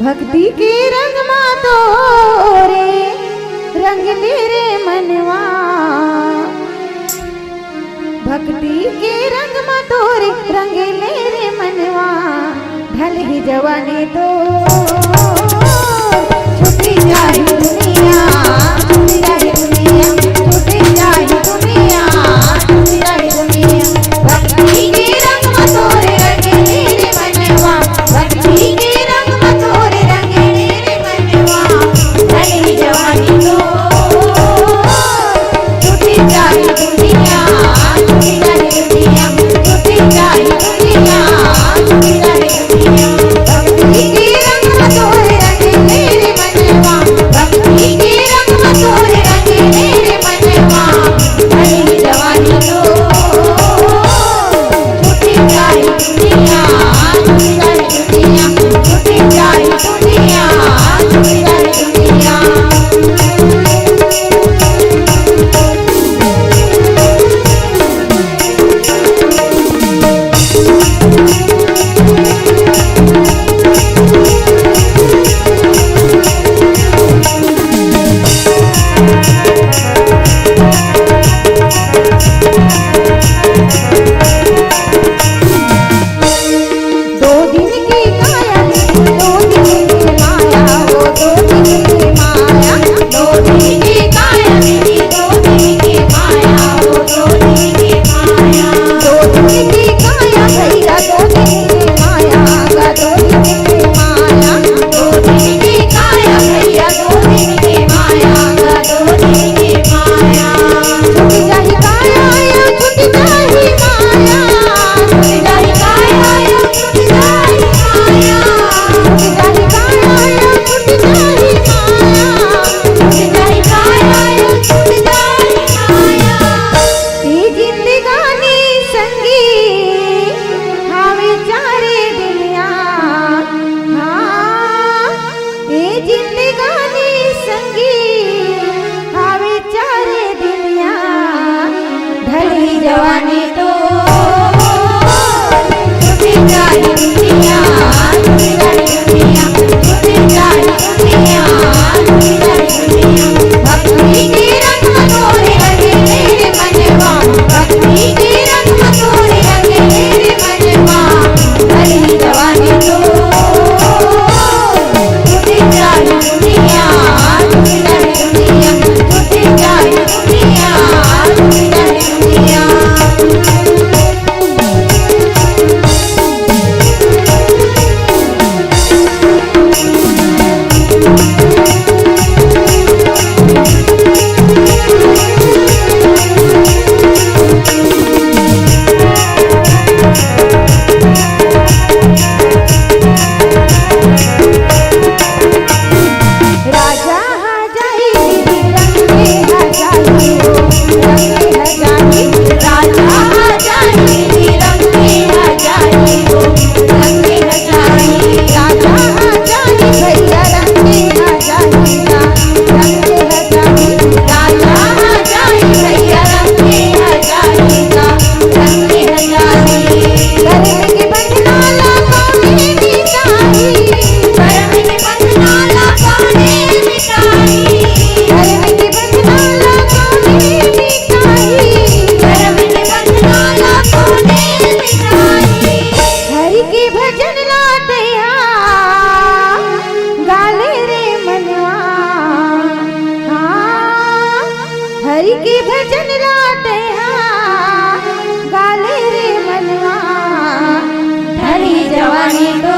भक्ति के रंग मा तोरे रंग मेरे मनवा, भक्ति के रंग मा तोरे रंग मेरे मनवा, ढल ही जवानी तो छुटी जाए दुनिया, छुटी जाए दुनिया, छुटी जाए दुनिया, छुटी जाए दुनिया। भक्ति के रंग मा तोरे रंग मेरे मनवा, भक्ति के रंग मा तोरे रंग मेरे मनवा, ढल ही जवानी तो छुटी जाए दुनिया, छुटी जाए दुनिया, छुटी जाए दुनिया, छुटी जाए दुनिया। भक्ति के रंग मा तोरे रंग मेरे मनवा, भक्ति के रंग मा तोरे रंग मेरे मनवा, ढल ही जवानी तो छुटी जाए दुनिया, छुटी जाए दुनिया, छुटी जाए दुनिया, छुटी जाए दुनिया। जवानी तो छुटी जाए दुनिया, छुटी जाए दुनिया, छुटी जाए दुनिया, छुटी जाए दुनिया। भक्ति के रंग मा तोरे रंग मेरे मनवा, भक्ति के रंग मा तोरे रंग मेरे मनवा, ढल ही जवानी तो छुटी जाए दुनिया, छुटी जाए दुनिया, छुटी जाए दुनिया, छुटी जाए दुनिया। हरि के भजन लाते हैं गाले रे मनवा, ढल ही जवानी तो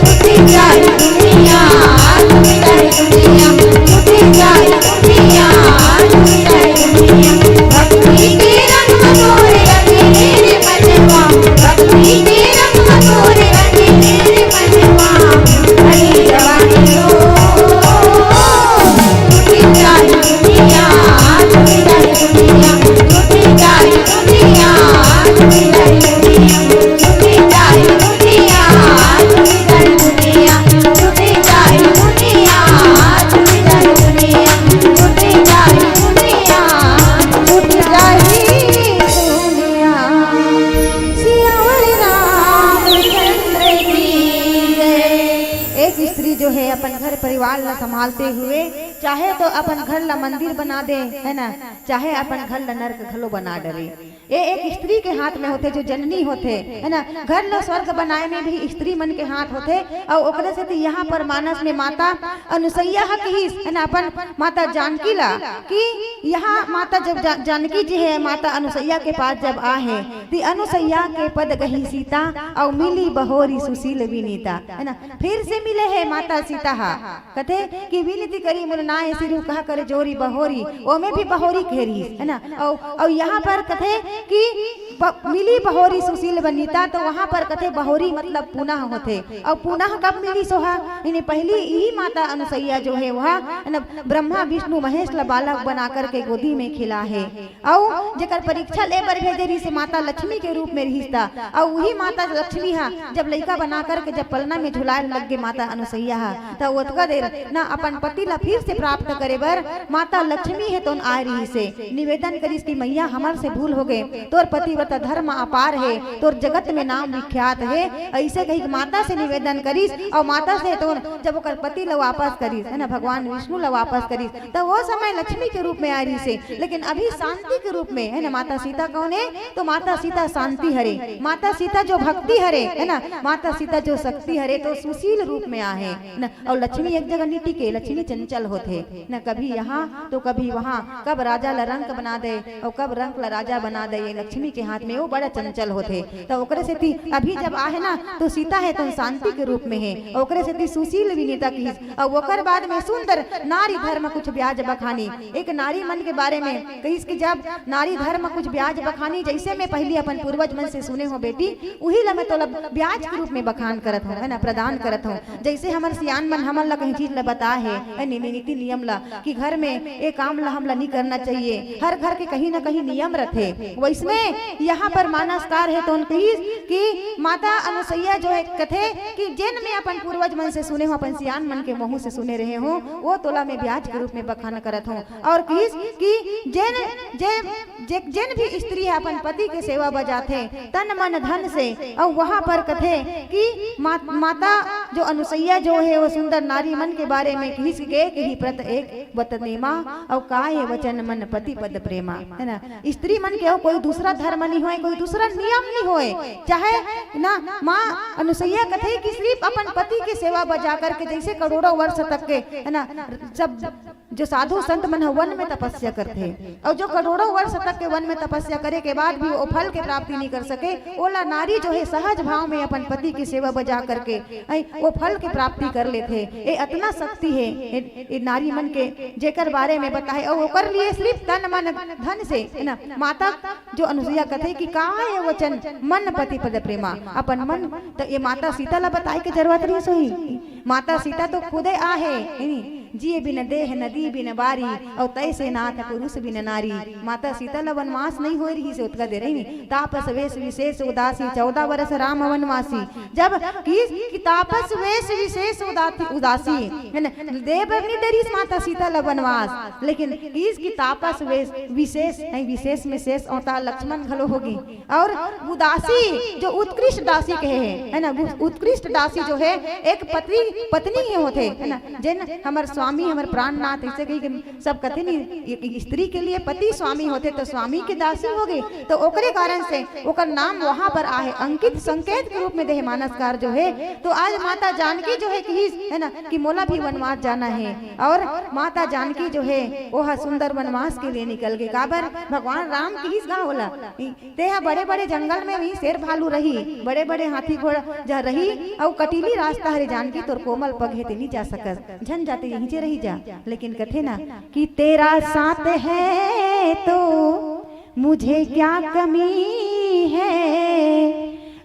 छुटी जाए दुनिया, छुटी जाए दुनिया, छुटी जाए दुनिया, छुटी जाए दुनिया। भक्ति के रंग मा तोरे रंग मेरे मनवा, भक्ति के रंग मा तोरे रंग मेरे मनवा, ढल ही जवानी तो छुटी जाए दुनिया। जो है अपन घर परिवार ला संभालते हुए चाहे तो अपन घर ला मंदिर बना दे, है ना, चाहे अपन घर ला नरक घलो बना डरे। ये एक स्त्री के हाथ में होते, जो जननी होते, है ना। घर ला स्वर्ग बनाए में भी स्त्री मन के हाथ होते। और ओकरे से यहाँ पर मानस में माता अनुसैया कहिस, है ना, अपन माता जानकी ला कि यहाँ माता जब जानकी जी है माता अनुसैया के पास जब आहे ती अनुसैया के पद गही सीता और मिली बहोरी सुशील विनीता, है ना। फिर से मिले है माता सीता हा कथे कि विनती करी मुरनाए सिरु कहा करे जोरी बहोरी, ओमे भी बहोरी घेरी, है ना। और यहाँ पर कथे कि मिली बहोरी सुशील वनिता, तो वहाँ पर कथे बहोरी मतलब पुनः होते। और पुनः कब मिली सोहा, इन्हें पहली यही माता अनुसैया जो है वह ब्रह्मा विष्णु महेश ला बालक बना करके गोदी में खिला है। और जेकर परीक्षा ले बर भेजे रही से माता लक्ष्मी के रूप में रहीता। और वही माता लक्ष्मी हा जब लड़का बना करके जब पलना में झुलाए लग गए माता अनुसैया हा, तो ओतका देर ना अपन पति ला फिर से प्राप्त करे बर माता लक्ष्मी है तो आ रही से निवेदन करिस कि मैया हमार से भूल हो गए, तोर पतिव्रता धर्म अपार है, तोर जगत में नाम विख्यात है। ऐसे कही माता से निवेदन करिस और माता से तो जब ओकर पति ला वापस करिस, है ना, भगवान विष्णु ला वापस करिस, तो वो समय लक्ष्मी के रूप में आ रही से। लेकिन अभी शांति के रूप में, है ना। माता सीता कौन है, तो माता सीता शांति हरे, माता सीता जो भक्ति हरे, है ना, माता सीता जो शक्ति हरे, तो सुशील रूप में आहे ना। और लक्ष्मी एक जगह नहीं टिके, लक्ष्मी चंचल होते न, कभी यहाँ तो कभी वहाँ, कब राजा ला रंक बना दे और कब रंक ला राजा बना दे, ये लक्ष्मी के हाथ में वो बड़ा चंचल होते। तो ओकरे से थी अभी जब आहे ना तो सीता है तो शांति के रूप में है, ओकरे से थी सुशील विनीता की। और ओकर बाद में सुंदर नारी धर्म कुछ ब्याज बखानी, एक नारी मन के बारे में कहिस कि जब नारी धर्म कुछ ब्याज बखानी, जैसे मैं पहले अपन पूर्वज मन से सुने हो बेटी, वही ला मैं तो ब्याज के रूप में बखान करत हूँ, है ना, प्रदान करत हूँ। जैसे हमारे सियान मन हमन ला कहीं चीज ला बता है नीति नियम ला कि घर में एक काम ला हमला नहीं करना चाहिए, हर घर के कहीं ना कहीं नियम रहते। वैसमें यहाँ पर मानसकार है तो कि माता अनुसैया जो है कथे कि जिन में अपन पूर्वज मन से सुने हो, अपन सियान मन के मुंह से सुने रहे हो, वो तोला में ब्याज के रूप में बखान करत हूँ। और कि जिन भी स्त्री है अपन पति के सेवा बजाते तन मन धन से। और वहाँ पर कथे कि माता जो अनुसैया जो है वो सुंदर नारी मन के बारे में घिस गए कि प्रत एक बतनेमा और काय वचन मन पति पद प्रेमा, है ना। स्त्री मन के हो कोई दूसरा धर्म नहीं होए, कोई दूसरा नियम नहीं होए, चाहे ना माँ अनुसैया कथे कि सिर्फ अपन पति की सेवा बजा करके जैसे करोड़ों वर्ष तक के, है ना, सब जो साधु संत मन वन में तपस्या करते, और जो करोड़ों वर्ष तक के वन में तपस्या करे के बाद भी वो फल के प्राप्ति नहीं कर सके, ओला नारी जो है सहज भाव में अपन पति की सेवा बजा करके वो फल की प्राप्ति कर लेते। ये इतना शक्ति है ये नारी मन के जेकर बारे में बताए। और ओकर लिए सिर्फ तन मन धन से, है ना, माता जो अनुसैया कथे कि काय वचन मन पति पद प्रेमा, अपन मन तो ये माता सीता ला बताए के जरूरत नहीं सोई। माता सीता तो खुदे आहे, जिए बिन देह नदी बिन बारी और तैसे नाथ पुरुष बिन नारी। माता सीता ला वनवास नहीं हो रही से उतका दे रही तापस वेश विशेष उदासी 14 वर्ष राम वनवासी। जब की तापस वेश विशेष उदासी, है ना, देव नहीं डरी माता सीता ला वनवास, लेकिन इसकी तापस वेश विशेष नहीं, विशेष में शेष औता लक्ष्मण घलो होगी। और उदासी जो उत्कृष्ट दासी कहे है ना, उत्कृष्ट दासी जो है एक पत्नी ही होते, है ना, जिन हमार स्वामी हमार प्राणनाथ ऐसे कही कि सब कथे नहीं स्त्री के लिए पति स्वामी होते तो स्वामी के दासी हो गए। तो ओकरे कारण से ओकर नाम वहां पर आहे अंकित संकेत के रूप में देह मानसकार जो है। तो आज माता जानकी जो है कि है ना कि मोला भी वनवास जाना है, और माता जानकी जो है वह सुंदर वनवास के लिए निकल गए। काबर भगवान राम की ही गाँव होला तेहा बड़े बड़े जंगल में भी शेर भालू रही, बड़े बड़े हाथी घोड़ा जा रही, और कटीली रास्ता हरे जानकी तोर कोमल पग है नहीं जा सकस, झन जाते यहीं से रही जा। लेकिन कथे ना कि तेरा साथ है तो मुझे क्या कमी है,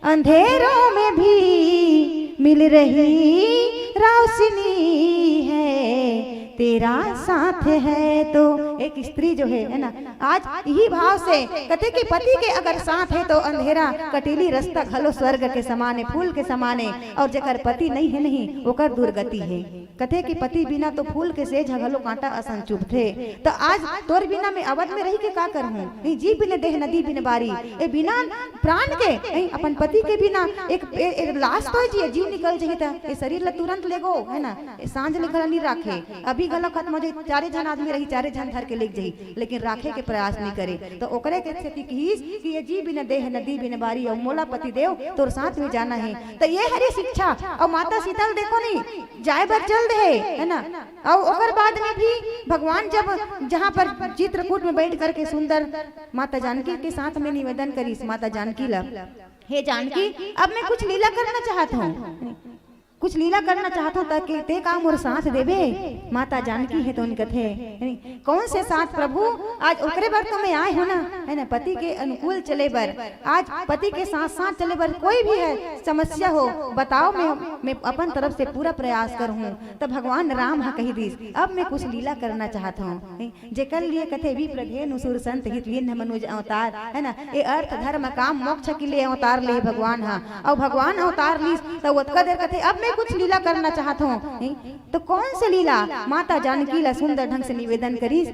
अंधेरों में भी मिल रही रोशनी है, तेरा साथ है। तो एक स्त्री जो है ना, आज यही भाव से कहते कि पति के अगर साथ है तो अंधेरा कटीली रास्ता घलो स्वर्ग के समाने, फूल के समाने, और जेकर पति नहीं है नहीं ओकर दुर्गति है। कहते कि पति बिना तो फूल के सेज घलो कांटा असन चुभथे। तो आज तोर बिना मैं अवध में रही के का करहूं, जी बिन देह नदी बिन बारी, ए बिना प्राण के अपन पति के बिना एक लाश तो जी जीव निकल जाही त ए शरीर ला तुरंत लेगो है ना, सांझ लिखल नहीं राखे, अभी गला खत्म हो जाई, चारे जन आदमी रही चारे जन धर के लेक जाही, लेकिन राखे के प्रयास नहीं करे। तो ओकरे के स्थिति की कि ये जी बिन देह नदी बिन बारी, और मोला पति देव तोर साथ में जाना है। तो ये हरी शिक्षा। और माता सीता देखो नहीं जाए बर जल्द है ना। और ओकर बाद में भी भगवान जब जहाँ पर चित्रकूट में बैठ करके सुंदर माता जानकी के साथ में निवेदन करी, माता जानकी ला, हे जानकी अब मैं कुछ लीला करना चाहता हूँ, कुछ लीला करना चाहता हूँ ताकि ते काम और साथ देवे। माता जानकी है तो उनके थे कौन से साथ प्रभु, आज ओकरे बर तो मैं आए हो ना, है ना, पति के अनुकूल चले बर, आज पति के साथ साथ चले बर, कोई भी है समस्या हो बताओ, मैं अपन तरफ से पूरा प्रयास करूँ। तब भगवान राम हा कही दीस अब मैं कुछ लीला करना चाहता हूँ, जेकर लिए कथे भी प्रधेन सुर संत हित लीन मनुज अवतार, है ना, ये अर्थ धर्म काम मोक्ष के लिए अवतार ले भगवान हा। और भगवान अवतार लीस तो ओतका देर कथे अब मैं कुछ लीला करना चाहता हूँ। तो कौन सी लीला, माता जानकी ला सुंदर ढंग से निवेदन करी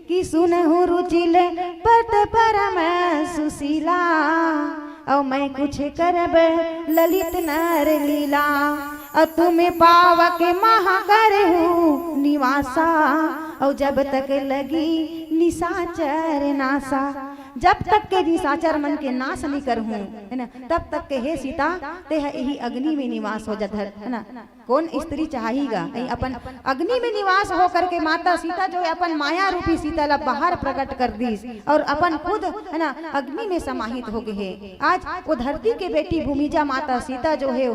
कि सुनहु रुचिल पत परम सुशीला, और मैं कुछ करब ललित नर लीला, और तुम्हें पावक महा करहु निवासा, और जब तक लगी निशाचर नासा, जब तक के निशाचर मन के नाश नहीं करहूं, है ना, तब तक के हे सीता ते यही अग्नि में निवास हो जात है ना। कौन स्त्री चाहेगा अपन अग्नि में निवास हो करके माता सीता जो है अपन माया रूपी सीता ला बाहर प्रकट कर दी और अपन खुद है ना अग्नि में समाहित हो गए है। आज वो धरती के बेटी भूमिजा माता सीता जो है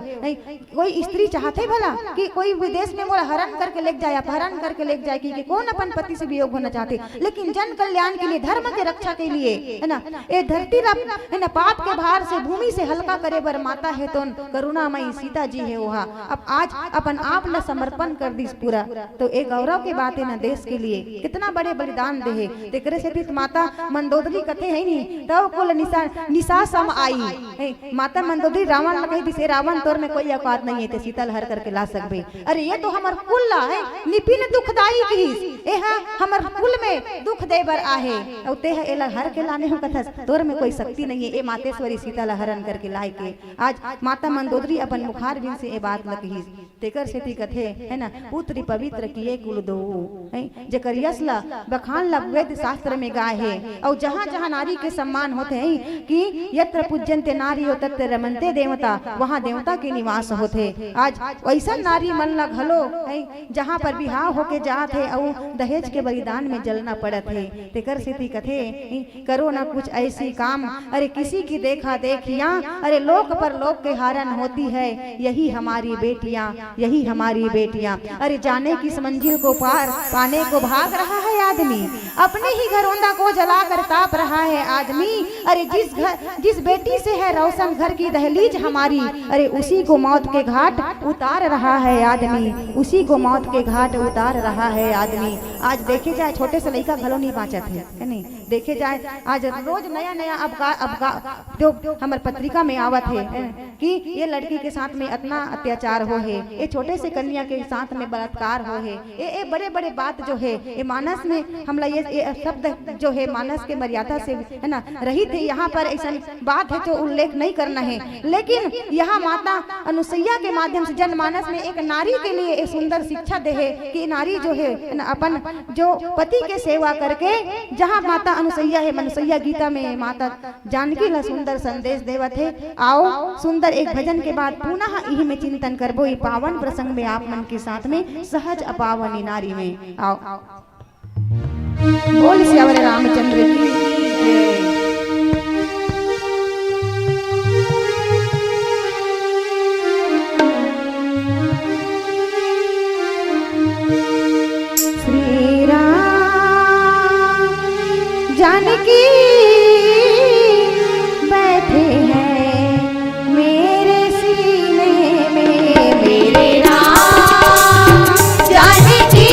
कोई स्त्री चाहते भला कि कोई विदेश में मोला हरण करके ले जाए, अपहरण करके ले जाए, कि कौन अपन पति से वियोग होना चाहते, लेकिन जन कल्याण के लिए, धर्म के रक्षा के लिए, है ना, ये धरती है ना पाप के भार से भूमि से हल्का करे बर माता है तो करुणामयी सीता जी है वहाँ। अब आज अपन आप ला समर्पण कर दी पूरा, तो एक गौरव की बात है ना देश के लिए, कितना बड़े बलिदान दे है। तेकरे से माता मंदोदरी कथे है नहीं तब कुल निशा सम आई, माता मंदोदरी रावण लगे दिसे रावण तोर में कोई औकात नहीं है ते सीता हर करके ला सकबे। अरे ये तो हमर कुल ला है निपिन दुखदाई की, ए हां हमर कुल में दुख दे बर आहे, और ते है एला हर के लाने हो कथस तोर में कोई शक्ति नहीं है, ए मातेश्वरी सीता ला हरण करके लाए के। आज माता मंदोदरी अपन मुखार बिन से ए बात ल कही, तेकर सेती कथे है ना पुत्री पवित्र किए कुल दो, जेकर यश ला बखान ला वेद शास्त्र में गाय है। और जहाँ जहाँ नारी के सम्मान होते हैं कि यत्र पूज्यन्ते नारी हो तत्र रमन्ते देवता, वहाँ देवता के निवास होते। आज ऐसा नारी मन ला घलो जहाँ पर बिहाव होके जात है और दहेज के बलिदान में जलना पड़त है। तेकर सेती कथे करो ना कुछ ऐसी काम, अरे किसी की देखा देखिया, अरे लोक पर लोक के हारन होती है, यही हमारी बेटियां, यही हमारी बेटियां। अरे जाने की मंजिल को पार पाने को भाग रहा है आदमी, अपने ही घरोंदा को जलाकर ताप रहा है आदमी। अरे जिस बेटी से है रोशन घर की दहलीज हमारी, अरे उसी को मौत के घाट उतार रहा है आदमी, उसी को मौत के घाट उतार रहा है आदमी। आज देखे जाए छोटे से लड़का घलो नहीं बाँचत है नहीं, देखे जाए आज रोज नया नया अब जो हमारे पत्रिका में आवत है कि ये लड़की के साथ में इतना अत्याचार हो है, ये छोटे से कन्या के साथ में बलात्कार हो है, ये बड़े बड़े बात जो है ये मानस में हमला ये शब्द जो है मानस के मर्यादा से है ना रही थी। यहाँ पर ऐसा बात है जो उल्लेख नहीं करना है, लेकिन यहाँ माता अनुसैया के माध्यम से जनमानस में एक नारी के लिए एक सुंदर शिक्षा दे है कि नारी जो है अपन जो पति के सेवा करके, जहाँ माता अनुसैया है अनुसैया गीता में माता जानकी ला सुंदर संदेश देवत है। आओ सुंदर एक भजन के बाद पुनः यही में चिंतन करबो ये पावन प्रसंग में आप मन के साथ में सहज अपावनी नारी में। आओ बोल श्यावर रामचंद्र की जय। श्री राम जानकी बैठे हैं मेरे सीने में, मेरे राम जानकी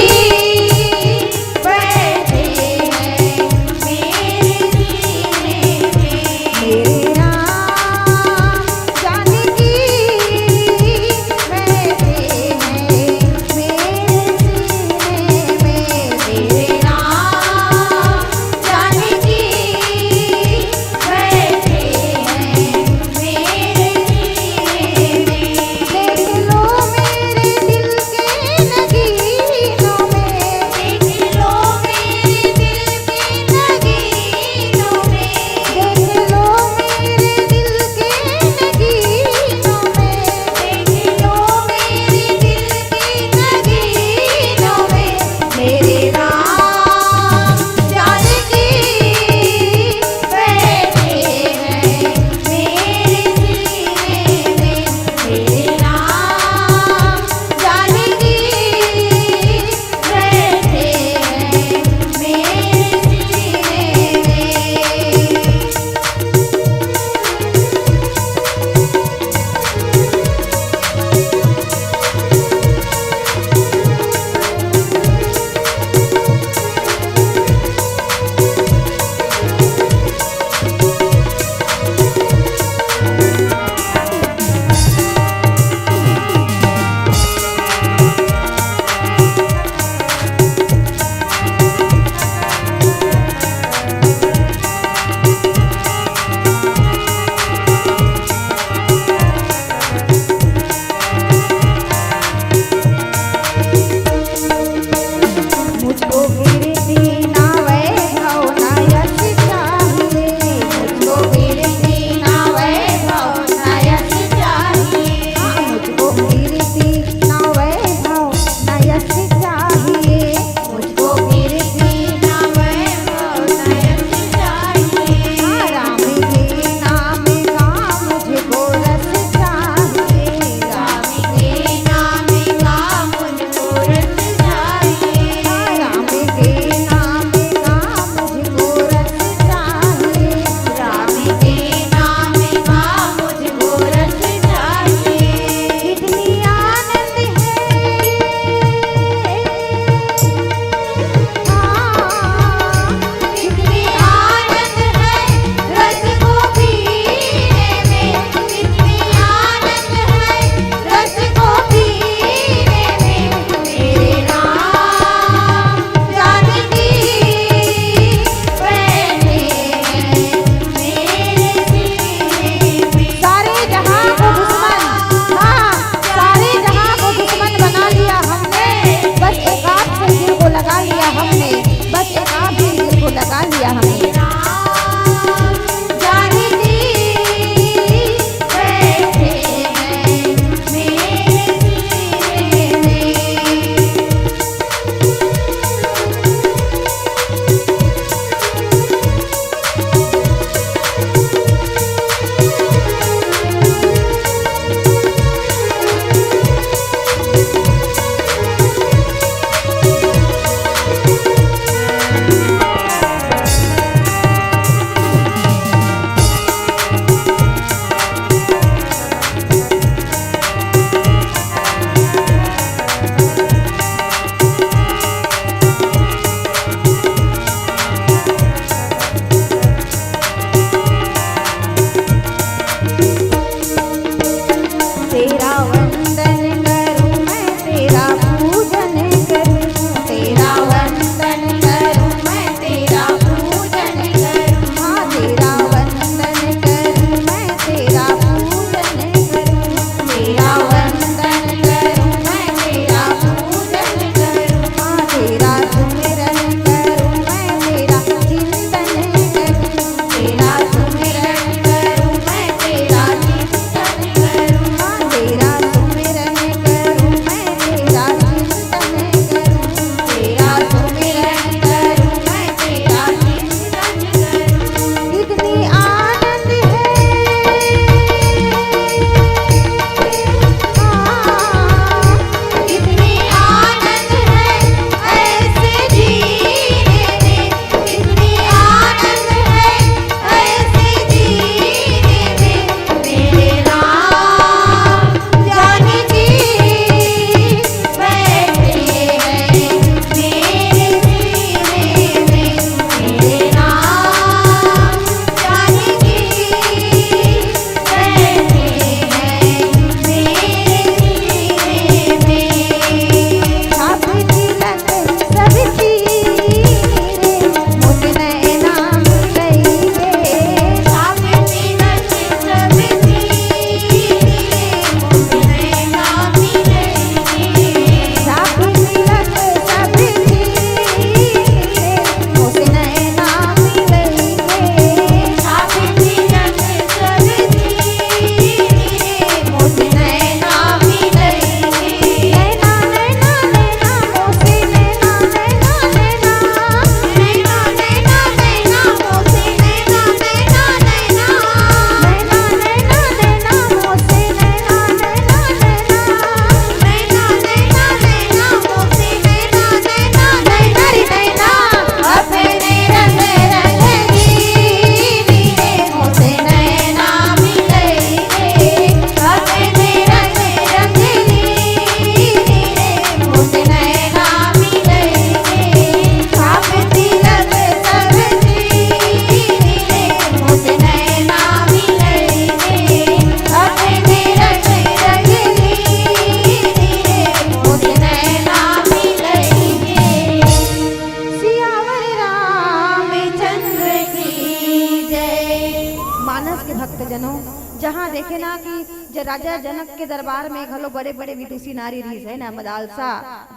कि जो राजा जनक के दरबार में घलो बड़े बड़े विदुषी नारी रही है ना, मदालसा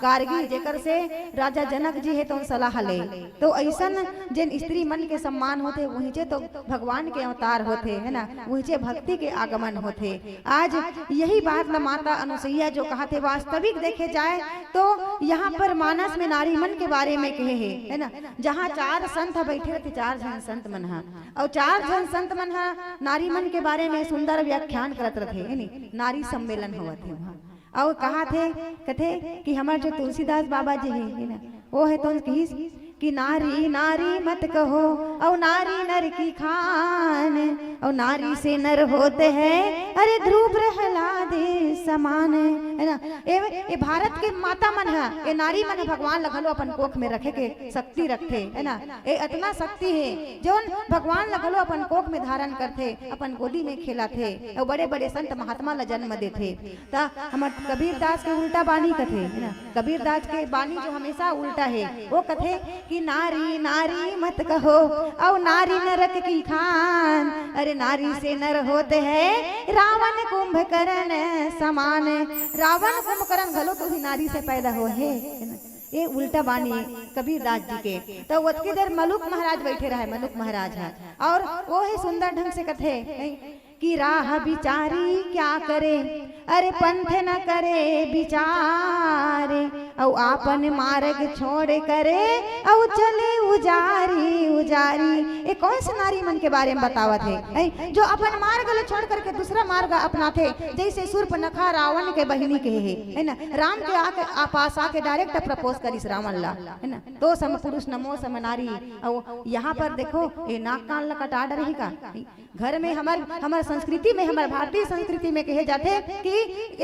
गार्गी जेकर से राजा जनक जी है तो सलाह ले। तो ऐसन जिन स्त्री मन के सम्मान होते वहीं तो भगवान के अवतार होते है ना, वहीं भक्ति के आगमन होते। आज यही बात न माता अनुसैया जो कहा थे वास्तविक देखे जाए तो यहाँ पर मानस में नारी मन के बारे में कहे है ना, जहाँ 4 संत बैठे थे, 4 जन संत मन हा और 4 जन संत मन हा नारी मन के बारे में सुंदर व्याख्यान करत रहे, नारी सम्मेलन हुआ थे वहाँ। और कहा थे कथे कि हमारे जो तुलसीदास बाबा जी है ना, वो है तो कि नारी नारी मत कहो और नारी नर की खान, और नारी से नर होते हैं अरे ध्रुव प्रहलाद समान, है ना। ये भारत के माता मन है, ये नारी मन भगवान लगलो अपन कोख में रखे के शक्ति रखते है ना। ये इतना शक्ति है जो भगवान लगलो अपन कोख में धारण करते, अपन गोदी में खिलाते और बड़े बड़े संत महात्मा ला जन्म देते। ता हमारे कबीर दास के उल्टा बानी कथे है ना, कबीर दास के बानी जो हमेशा उल्टा है, वो कथे कि नारी नारी मत कहो और नारी नरक की खान, अरे नारी से नर होते हैं रावण कुंभकर्ण समान। रावण कुंभकर्ण घलो तो ही नारी से पैदा हो है, ये उल्टा बानी कबीर दास जी के। तो उसके देर मलुक महाराज बैठे रहे, मलुक महाराज है और वो है सुंदर ढंग से कथे कि राह बिचारी क्या करे अरे पंथ न करे बिचारे, और आपन मार्ग छोड़ करे और चले उजारी उजारी। ये कौन से नारी मन के बारे में बतावत है जो अपन मार्ग ले छोड़ करके दूसरा मार्ग अपनाते, जैसे सूर्पनखा रावण के बहिनी के है ना, राम के आके पास आके डायरेक्ट प्रपोज करिस रावण ला, है ना। तो सम पुरुष नमो सम नारी। और यहाँ पर देखो ये नाक कान ला कटा रही का, घर में हमार संस्कृति में, हमारे भारतीय संस्कृति में कहे जाते कि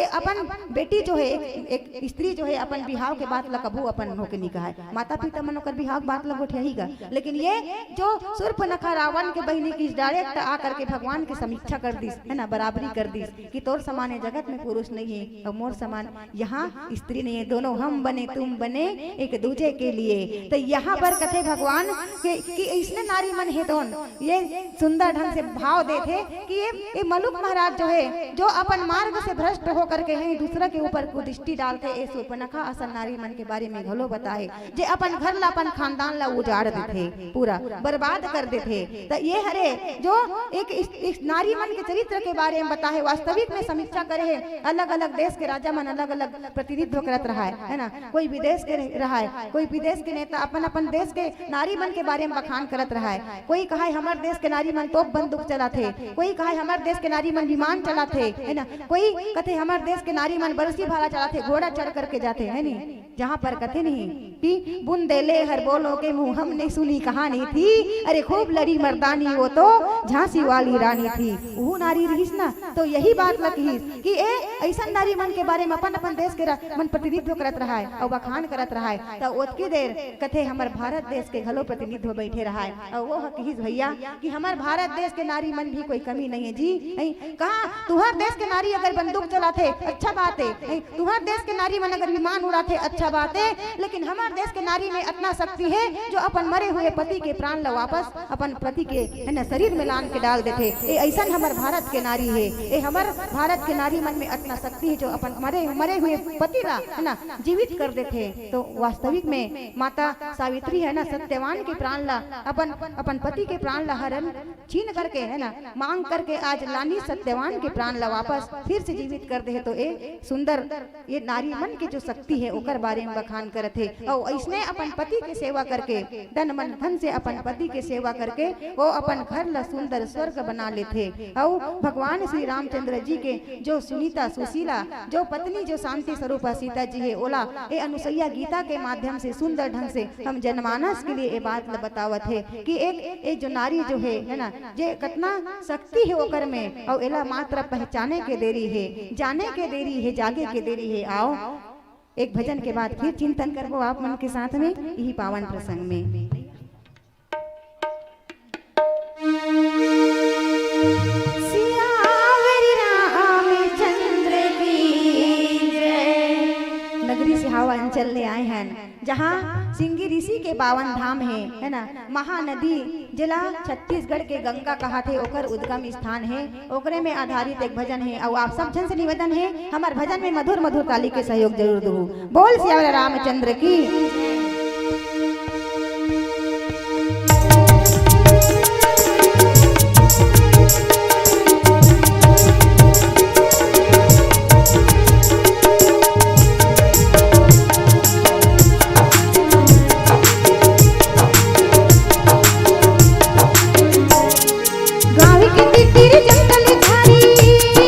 अपन बेटी जो है एक स्त्री जो है अपन बिहाव के बात ला कभू अपन होके नहीं कहा है, माता पिता मन ओकर बिहाव बात ला उठेगा। लेकिन ये जो सूर्पनखा रावण के बहिनी की डायरेक्ट आकर के भगवान की समीक्षा कर दी है ना, बराबरी कर दी कि तोर समान है जगत में पुरुष नहीं है और मोर समान यहाँ स्त्री नहीं है, दोनों हम बने तुम बने एक दूजे के लिए। तो यहाँ पर कथे भगवान कि इसने नारी मन है तो ये सुंदर ढंग से भाव देते कि ये मलुक महाराज जो है जो अपन मार्ग से भ्रष्ट होकर के हैं दूसरा के ऊपर कुदृष्टि डालते, ए सूर्पनखा असल नारी मन के बारे में घलो बताए जे अपन घर ला अपन खानदान ला उजाड़ देते, पूरा बर्बाद कर देते। तो ये हरे जो एक नारी मन के चरित्र के बारे में बताए, वास्तविक में समीक्षा करे है। अलग अलग देश के राजा मन अलग अलग प्रतिनिधित्व करत रहा है ना, कोई विदेश के रहा है, कोई विदेश के नेता अपन अपन देश के नारी मन के बारे में बखान करत रहा है। कोई कहा है हमारे देश के नारी मन तोप बंदूक चलाते, कोई कहा है हमारे देश के नारी मन विमान चलाते है ना, कोई कहते हमारे देश के नारी मन बरसी भाला चलाते, घोड़ा चढ़ करके जाते है नहीं। जहाँ पर कहते नहीं कि बुंदेले हर बोलो के मुंह हमने सुनी कहानी थी, अरे खूब लड़ी मर्दानी वो तो झांसी वाली रानी थी, वो नारी रहीस ना। तो यही बात लगी कि ऐसा नारी मन के बारे में अपन अपन देश के मन प्रतिनिधित्व करत रहा है और बखान करत रहा है। तो ओतकी देर कथे हमारे भारत देश के घलो प्रतिनिधित्व बैठे रहा है और वो कही भैया कि हमारे भारत देश के नारी मन भी कोई कमी नहीं है जी। कहा तुम्हारे देश के नारी अगर बंदूक चलाते अच्छा बात है, तुम्हारे देश के नारी मन अगर विमान उड़ाते अच्छा बात है, लेकिन हमारे देश के नारी में इतना शक्ति है जो अपन मरे हुए पति के प्राण ला वापस अपन पति के है ना शरीर में लान के डाल देते। ऐसा हमारे भारत के नारी है, ये हमारे भारत के नारी मन में इतना शक्ति है जो अपन मरे हुए पति ला है ना जीवित कर देते। तो वास्तविक में माता सावित्री है ना सत्यवान के प्राण ला अपन पति के प्राण ला हरण छीन करके है ना मांग करके आज लानी सत्यवान के प्राण ला वापस फिर से जीवित कर दे। तो ये सुंदर ये नारी मन की जो शक्ति है ओकर बारे में बखान करते और इसने अपन पति के सेवा करके तन मन धन से अपन पति के सेवा करके वो अपन घर ला सुंदर स्वर्ग बना लेते। और भगवान श्री रामचंद्र जी के जो सुनीता सुशीला जो पत्नी जो शांति स्वरूपा सीता जी है ओला ये अनुसैया गीता के माध्यम से सुंदर ढंग से हम जनमानस के लिए ये बात बतावत है कि एक जो नारी जो है ना जे कितना शक्ति है ओकर में और एला मात्र पहचाने के देरी है, जाने के देरी है, जागे के देरी है। आओ एक भजन के बाद फिर चिंतन करबो आप मन के साथ में यही पावन प्रसंग में। नगरी से हवा अंचल ले आए हैं जहाँ सिंगी ऋषि के पावन धाम है ना, महानदी जिला छत्तीसगढ़ के गंगा कहा थे ओकर उद्गम स्थान है, ओकरे में आधारित एक भजन है और आप सब जन से निवेदन है हमार भजन में मधुर मधुर ताली के सहयोग जरूर दो। बोल सियावर रामचंद्र की। गावे के तीर जंगल झाड़ी नदी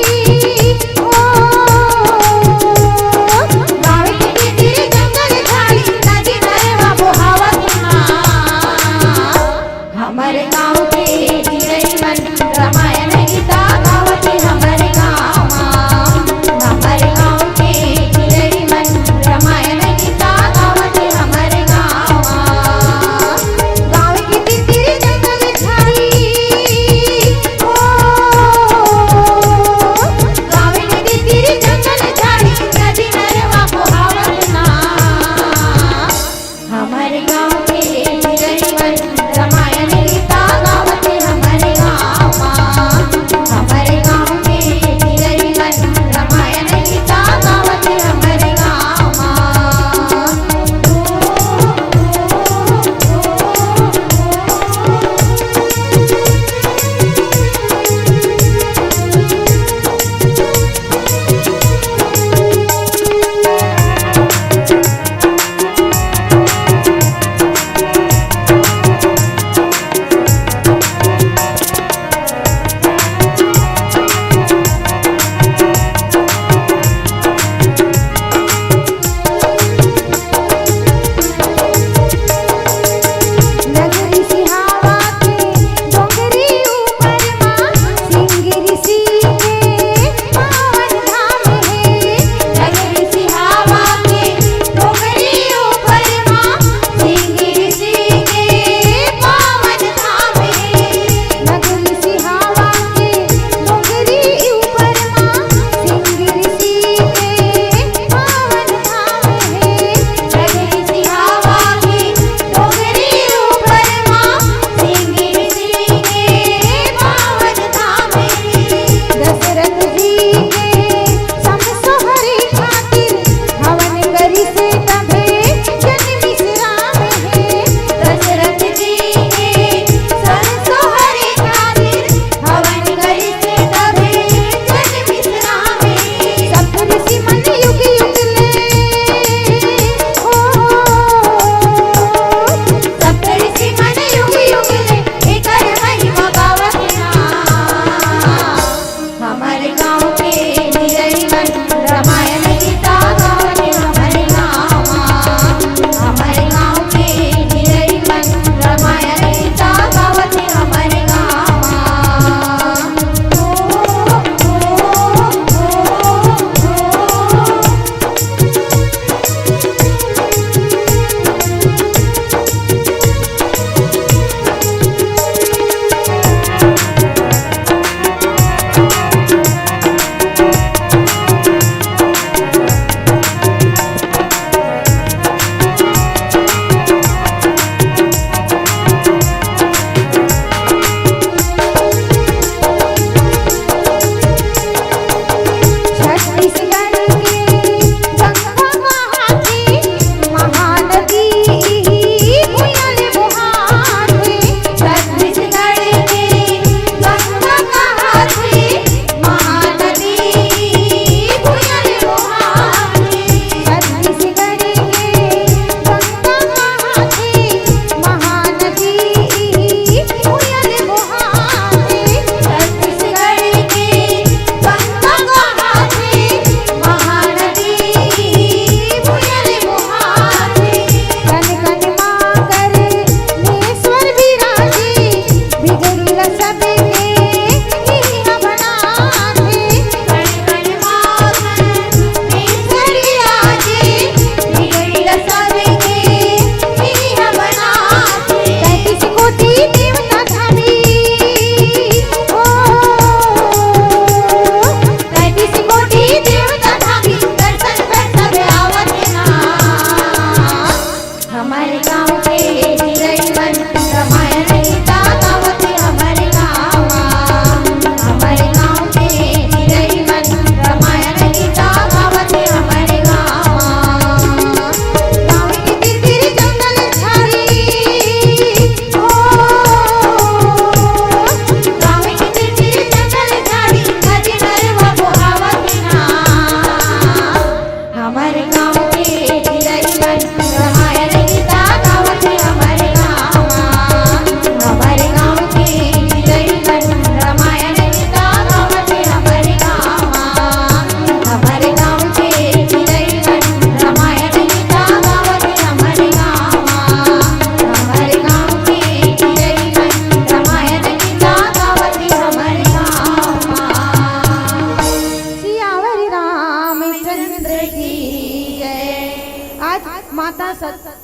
रामचंद्र की जय। आज माता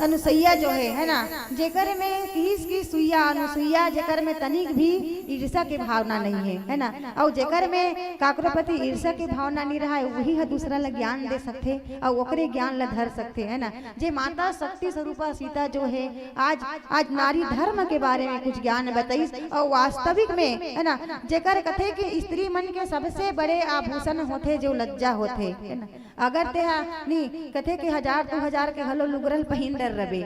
अनुसैया जो है ना, जेकर में किस की सुइया अनुसुईया, जेकर में तनिक भी ईर्षा की भावना नहीं है ना, और जेकर में काकरो प्रति ईर्षा की भावना नहीं रहा है, वही है दूसरा ला ज्ञान दे सकते और ओकरे ज्ञान ला धर सकते है ना। जे माता शक्ति स्वरूपा सीता जो है आज नारी धर्म के बारे में कुछ ज्ञान बताई, और वास्तविक में है ना, जेकर कथे कि स्त्री मन के सबसे बड़े आभूषण होते जो लज्जा होते है ना। अगर ते नहीं कथे कि 1000-2000 के हलो लुगरल पहिन डर रबे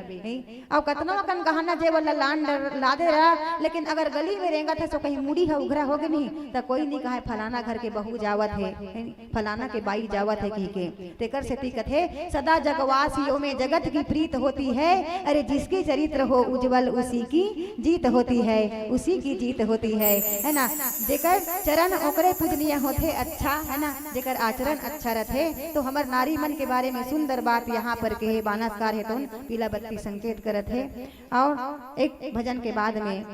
और कतनो कन गहना जे वाला लान डर लादे रहा, लेकिन अगर गली में रेंगा था तो कहीं मुड़ी है उघरा हो गई नहीं तो कोई नहीं कहा फलाना घर के बहू जावत है, फलाना के बाई जावत है के तेकर से ती कथे सदा जगवासियों में जगत की प्रीत होती है, अरे जिसकी चरित्र हो उज्जवल उसी की जीत होती है, उसी की जीत होती है ना। जेकर चरण ओकरे पूजनीय होते अच्छा है ना, जेकर आचरण अच्छा रहते तो हमार नारी मन के बारे में सुंदर बात यहाँ पर के बानसकार है तो पीला बत्ती संकेत करत है। और एक भजन के बाद में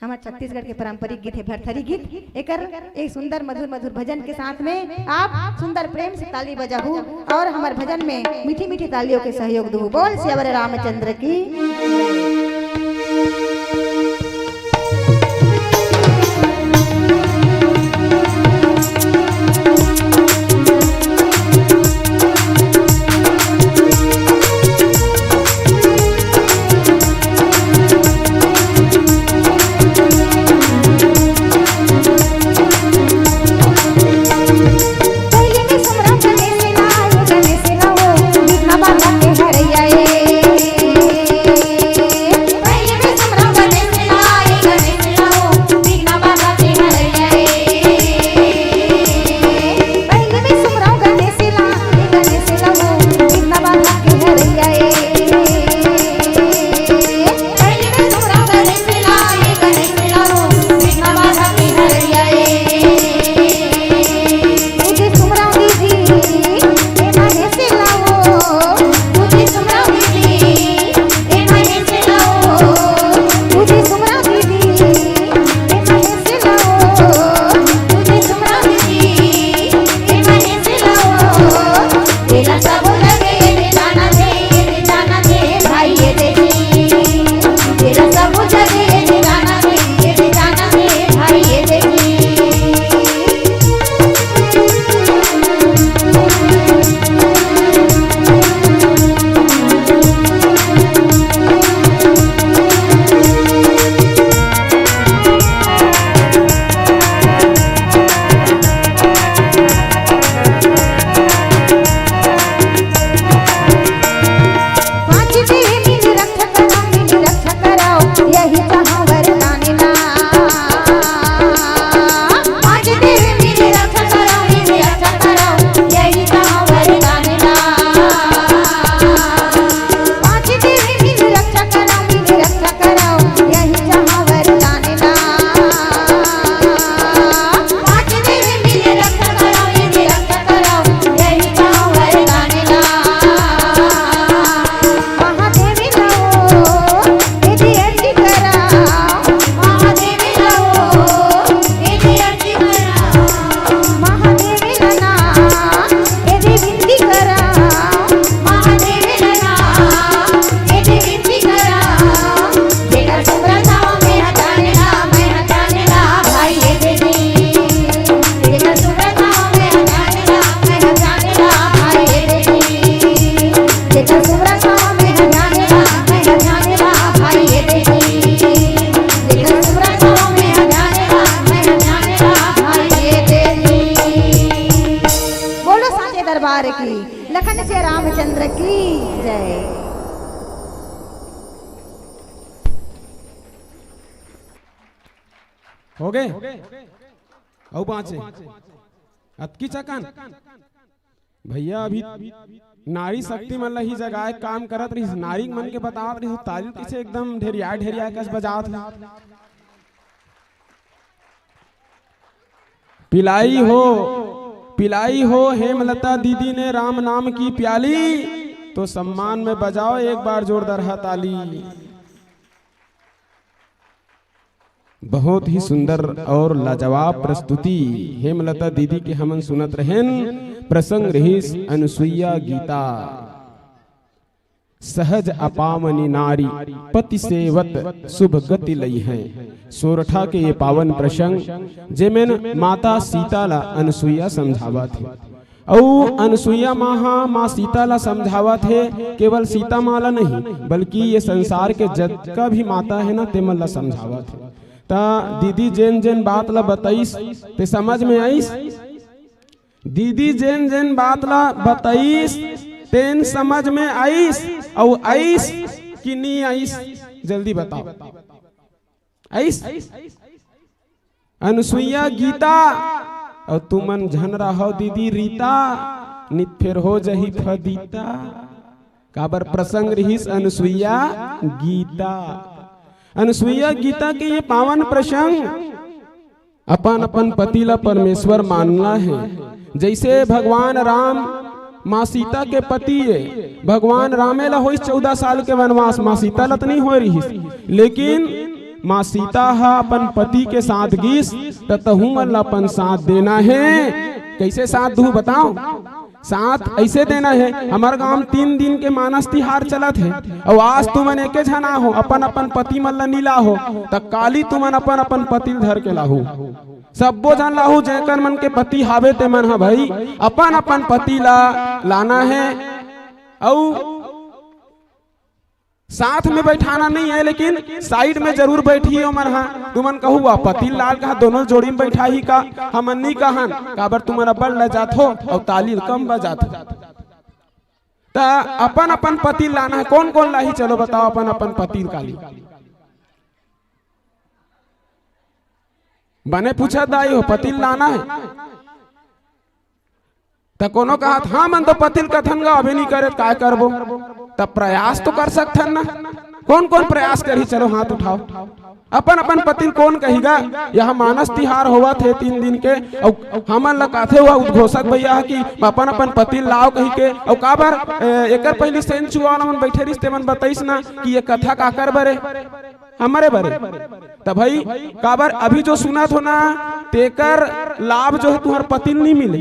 हमारे छत्तीसगढ़ के पारंपरिक गीत है भरथरी गीत, एक सुंदर मधुर मधुर भजन के साथ में आप सुंदर प्रेम से ताली बजाहू और हमारे भजन में मीठी मीठी तालियों के सहयोग दू। बोल सियावर रामचंद्र की। दरबार की, लखन से रामचंद्र की जय। हो गए औ पांचे अतकी चकन भैया अभी नारी शक्ति मन ही जगह काम करत रही, नारी मन के बतावत रही ताली पीछे एकदम ढेरिया कस बजावत पिलाई हो हेमलता दीदी ने राम नाम की प्याली, तो सम्मान में बजाओ एक बार जोरदार ताली। बहुत ही सुंदर और लाजवाब प्रस्तुति हेमलता दीदी के हमन सुनत रहेन। प्रसंग रहीस अनुसुईया गीता। सहज अपावनी नारी पति सेवत शुभ गति लई है। सोरठा के ये पावन प्रसंग जेमेन माता सीता ला अनुसुईया समझावा थे। और अनुसुईया माँ सीता ला समझावा थे। केवल सीता माला नहीं बल्कि ये संसार के जगह भी माता है ना तेमन ला समझावा थे। ता दीदी जेन जेन बात ला बताईस ते समझ में आईस। दीदी जेन जेन बात ला बताईस तेन समझ में आईस और आईस कि नहीं आईस जल्दी बताओ। आईस अनुसुईया गीता और तुमन झन रहो दीदी रीता नित फिर हो जही फदीता। काबर प्रसंग रहीस अनुसुईया गीता। अनुसुईया गीता के ये पावन प्रसंग अपन अपन पति ला परमेश्वर मानना है। जैसे भगवान राम माँ सीता के पति है। भगवान रामे ला होइस 14 साल के वनवास, माँ सीता ला तो नहीं हो रही। लेकिन माँ सीता हा अपन पति के साथ गीस तहु मन ला अपन साथ देना है। कैसे साथ दू बताओ। साथ ऐसे देना है। हमारे गांव 3 दिन के मानस तिहार चलत है और आज तुमन एके झना हो अपन अपन पति मन ला नीला हो तब काली तुमन अपन अपन पति धर के लाहू। सबो जन लाहू जयकर मन के पति हावे ते मन हा भाई अपन अपन पति ला लाना है। और साथ में बैठाना नहीं है लेकिन साइड में जरूर बैठी हो मन हा। तुमन कहू पति लाल कहा दोनों जोड़ी में बैठा ही का हमन नहीं कहन काबर तुमन अब्बड़ ल जात हो और ताली कम बजात हो। ता अपन अपन पति लाना है। कौन कौन लाही चलो बताओ अपन अपन पति काली बने पूछा दाई हो पति लाना है तो कोनो कहा हाँ मन तो पतिल कथन गा अभी नहीं करे काय करबो तब प्रयास तो कर सकथन ना। कौन कौन प्रयास करी चलो हाथ उठाओ। अपन अपन पतिल कौन कहीगा। यह मानस तिहार हुआ थे 3 दिन के और हमन ला काथे हुआ उद्घोषक भैया कि अपन अपन पतिल लाओ कही के और काबर एकर पहली सेंस चुआ मन बैठे रिश्ते मन बताइस ना कि ये कथा का कर बरे हमारे बरे तब भाई काबर अभी जो सुना थो ना तेकर लाभ जो है तुम्हारे पतिल नहीं मिले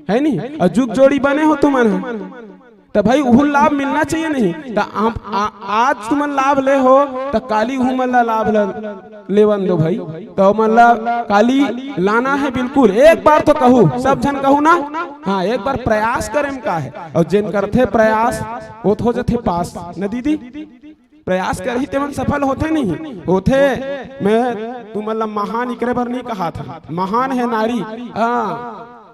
है नहीं और जुग जोड़ी बने हो तुमन तो भाई वह लाभ मिलना चाहिए नहीं। तो आज तुमन लाभ ले हो तो काली मन ला लाभ लेवन दो भाई। तो मन ला काली लाना है बिल्कुल। एक बार तो कहू सब जन कहू ना हाँ एक बार प्रयास करे में का है और जिन करते प्रयास वो हो जाते पास न दीदी। प्रयास कर ही तेमन सफल होते नहीं होते। मैं तुमन ला महान इकरे भर नहीं कहा था। महान है नारी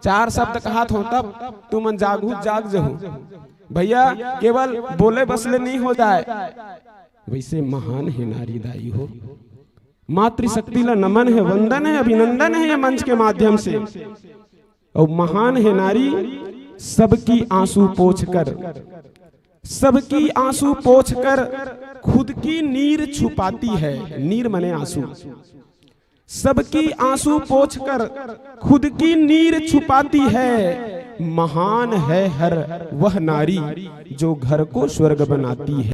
4 शब्द कहा था तब तुमन जागू जाग जहू भैया। केवल बोले बसले नहीं हो जाए वैसे महान है नारी दाई हो। मातृशक्ति ला नमन है वंदन है अभिनंदन है ये मंच के माध्यम से। और महान है नारी सबकी आंसू पोंछकर सबकी आंसू पोंछकर खुद की नीर छुपाती है। नीर मने आंसू। सबकी आंसू पोंछकर खुद की नीर छुपाती है। महान है हर वह नारी जो घर को स्वर्ग बनाती है।